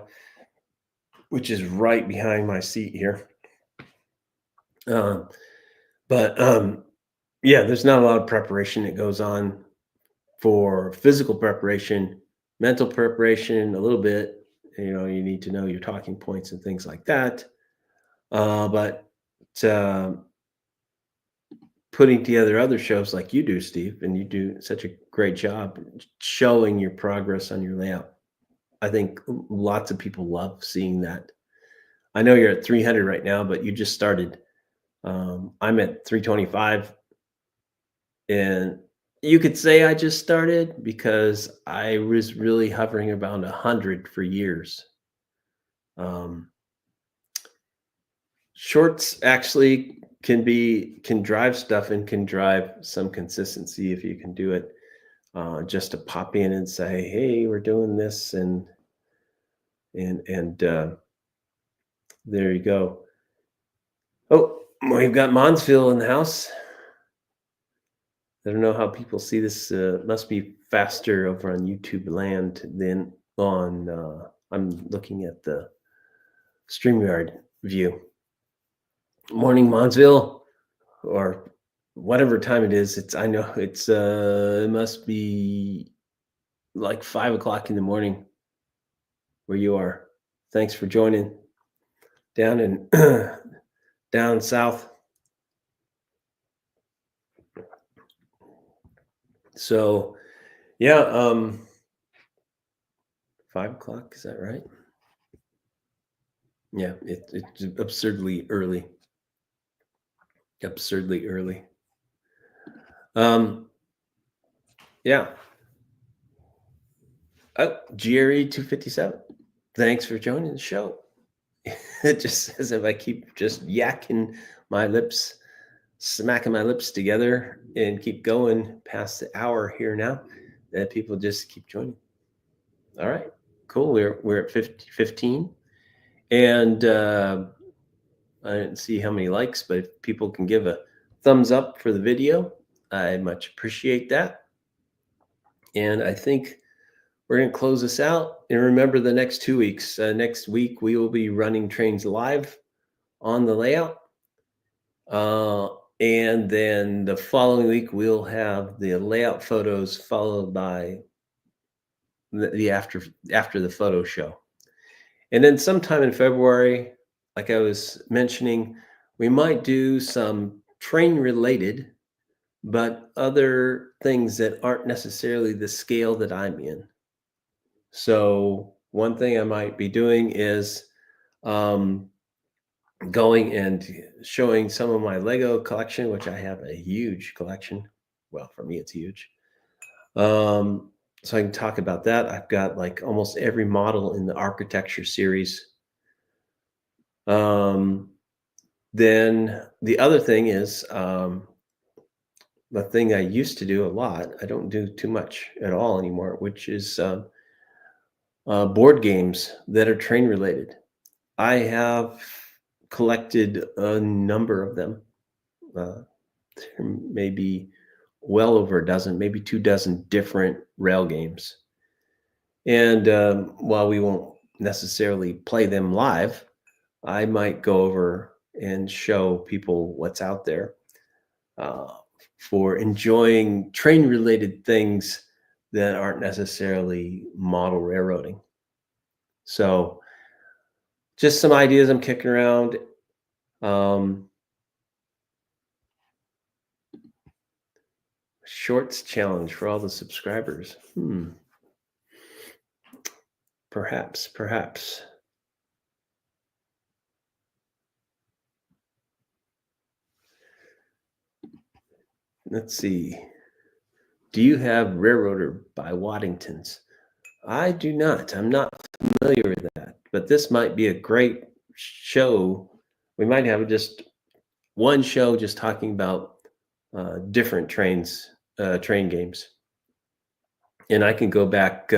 A: which is right behind my seat here. But yeah, there's not a lot of preparation that goes on for physical preparation, mental preparation, a little bit. You need to know your talking points and things like that. But uh, putting together other shows like you do, Steve, and you do such a great job showing your progress on your layout. I think lots of people love seeing that. I know you're at 300 right now, but you just started. I'm at 325. And you could say I just started because I was really hovering around 100 for years. Um, Shorts actually can drive stuff and can drive some consistency if you can do it. Just to pop in and say, "Hey, we're doing this," and there you go. Oh, we've got Monsville in the house. I don't know how people see this. Must be faster over on YouTube land than on. I'm looking at the StreamYard view. Morning, Monsville, or whatever time it is. I know it's. It must be like 5 o'clock in the morning where you are. Thanks for joining down in down south. So yeah, 5 o'clock, is that right? Yeah, it's absurdly early. Absurdly early. Um, yeah. Oh, GRE 257. Thanks for joining the show. It just says if I keep just yakking my lips, smacking my lips together and keep going past the hour here now, that people just keep joining. All right, cool. We're at 15. And I didn't see how many likes, but if people can give a thumbs up for the video, I much appreciate that. And I think we're going to close this out. And remember, the next 2 weeks, next week, we will be running trains live on the layout. And then the following week, we'll have the layout photos followed by the after the photo show. And then sometime in February, like I was mentioning, we might do some train related, but other things that aren't necessarily the scale that I'm in. So one thing I might be doing is um, going and showing some of my Lego collection, which I have a huge collection. Well, for me, it's huge. So I can talk about that. I've got like almost every model in the architecture series. Um, then the other thing is the thing I used to do a lot. I don't do too much at all anymore, which is board games that are train related. I have collected a number of them. Uh, there may be well over a dozen, maybe 2 dozen different rail games. And while we won't necessarily play them live, I might go over and show people what's out there uh, for enjoying train related things that aren't necessarily model railroading. So, just some ideas I'm kicking around. Um, Shorts challenge for all the subscribers. Perhaps. Let's see. Do you have Railroader by Waddington's? I do not. I'm not familiar with that, but this might be a great show. We might have just one show just talking about different train games, and I can go back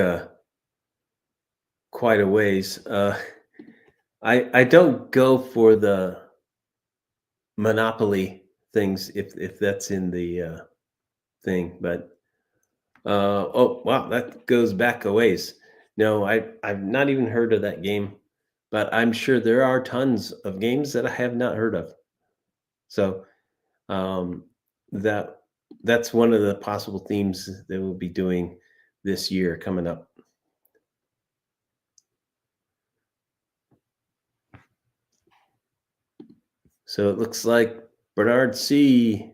A: quite a ways. I don't go for the Monopoly things if that's in the thing, but oh wow, that goes back a ways. No, I've not even heard of that game, but I'm sure there are tons of games that I have not heard of. So um, that that's one of the possible themes that we'll be doing this year coming up. So it looks like Bernard C.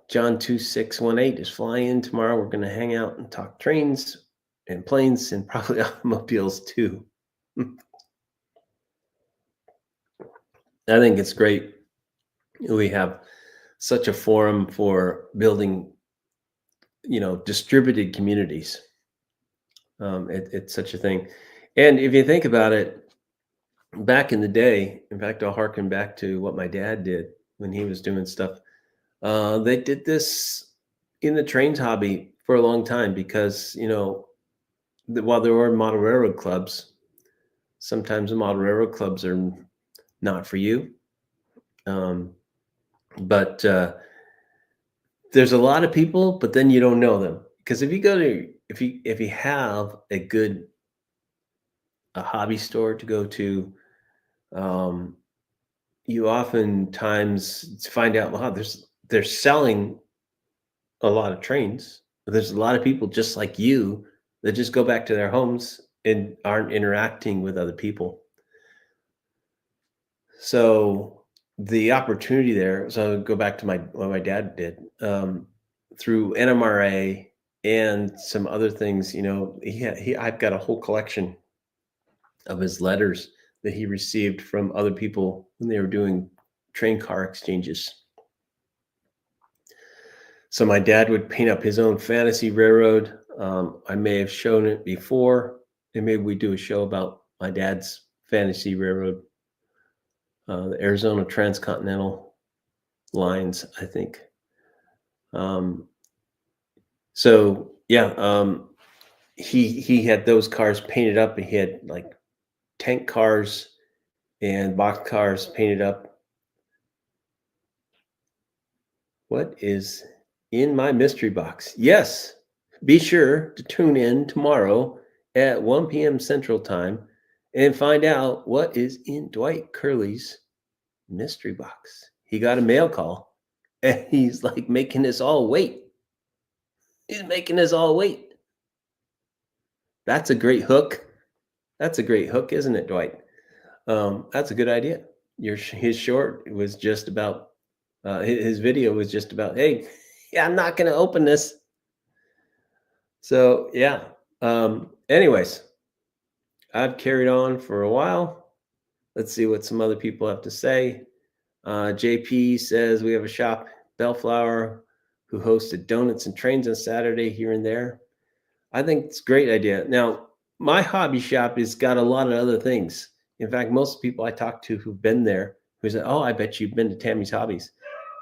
A: John 2618 is flying in tomorrow. We're going to hang out and talk trains and planes and probably automobiles too. I think it's great. We have such a forum for building, distributed communities. It's such a thing. And if you think about it, back in the day, in fact, I'll harken back to what my dad did when he was doing stuff. They did this in the trains hobby for a long time because, while there were model railroad clubs, sometimes the model railroad clubs are not for you. But there's a lot of people, but then you don't know them because if you have a hobby store to go to, um, you oftentimes find out, wow, they're selling a lot of trains. But there's a lot of people just like you that just go back to their homes and aren't interacting with other people. So the opportunity there. So I'll go back to what my dad did. through NMRA and some other things. I've got a whole collection of his letters that he received from other people when they were doing train car exchanges. So my dad would paint up his own fantasy railroad. I may have shown it before, and maybe we do a show about my dad's fantasy railroad, the Arizona Transcontinental Lines, I think. So yeah, he had those cars painted up. He had like tank cars and box cars painted up. What is in my mystery box? Yes, be sure to tune in tomorrow at 1 p.m. Central Time and find out what is in Dwight Curley's mystery box. He got a mail call and he's like making us all wait. He's making us all wait. That's a great hook. That's a great hook, isn't it, Dwight? That's a good idea. His short was just about, his video was just about, hey, yeah, I'm not going to open this. So yeah. Anyways, I've carried on for a while. Let's see what some other people have to say. JP says we have a shop, Bellflower, who hosted donuts and trains on Saturday here and there. I think it's a great idea. Now, my hobby shop has got a lot of other things. In fact, most people I talk to who've been there, who say, oh, I bet you've been to Tammy's Hobbies.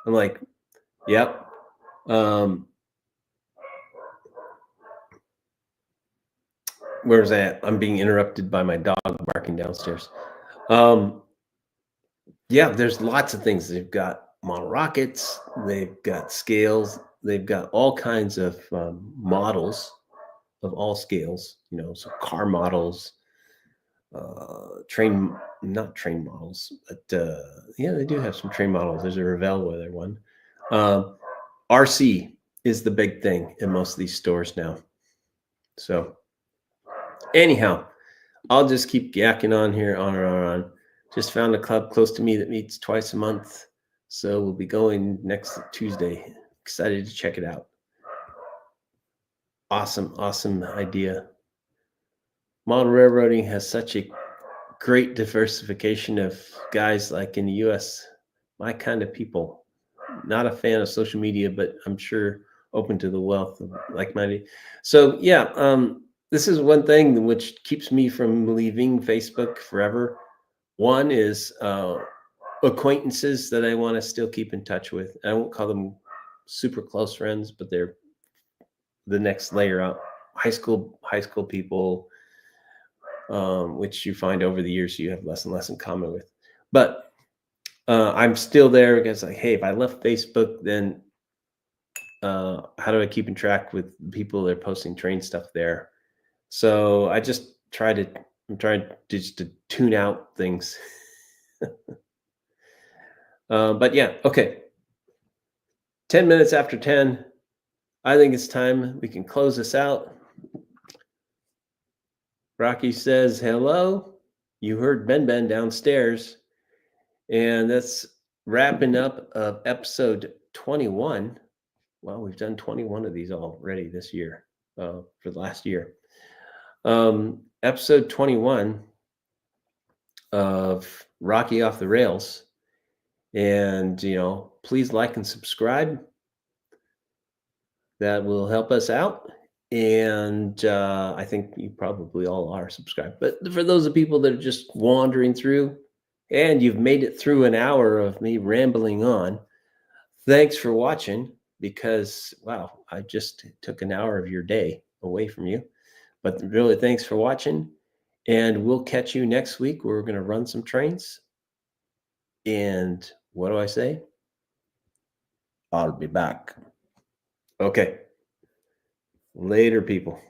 A: I'm like, yep. Where's that? I'm being interrupted by my dog barking downstairs. Yeah, there's lots of things. They've got model rockets, they've got scales, they've got all kinds of models of all scales, so car models, not train models, but yeah, they do have some train models. There's a Revell weather one. RC is the big thing in most of these stores now. So anyhow, I'll just keep yakking on here, on and on. Just found a club close to me that meets twice a month. So we'll be going next Tuesday. Excited to check it out. Awesome idea. Model railroading has such a great diversification of guys like in the US, my kind of people. Not a fan of social media, but I'm sure open to the wealth of like-minded. So yeah, this is one thing which keeps me from leaving Facebook forever. One is acquaintances that I want to still keep in touch with. I won't call them super close friends, but they're the next layer up. High school people, which you find over the years you have less and less in common with. But I'm still there because, like, hey, if I left Facebook, then how do I keep in track with people that are posting train stuff there? So I just I'm trying just to tune out things. But yeah, okay. 10 minutes after 10. I think it's time we can close this out. Rocky says, hello. You heard Ben downstairs. And that's wrapping up of episode 21. Well, we've done 21 of these already this year, for the last year. Episode 21 of Rocky Off the Rails. And, please like and subscribe. That will help us out. And I think you probably all are subscribed. But for those of people that are just wandering through and you've made it through an hour of me rambling on, thanks for watching, because, wow, I just took an hour of your day away from you. But really, thanks for watching. And we'll catch you next week where we're going to run some trains. And what do I say? I'll be back. Okay. Later, people.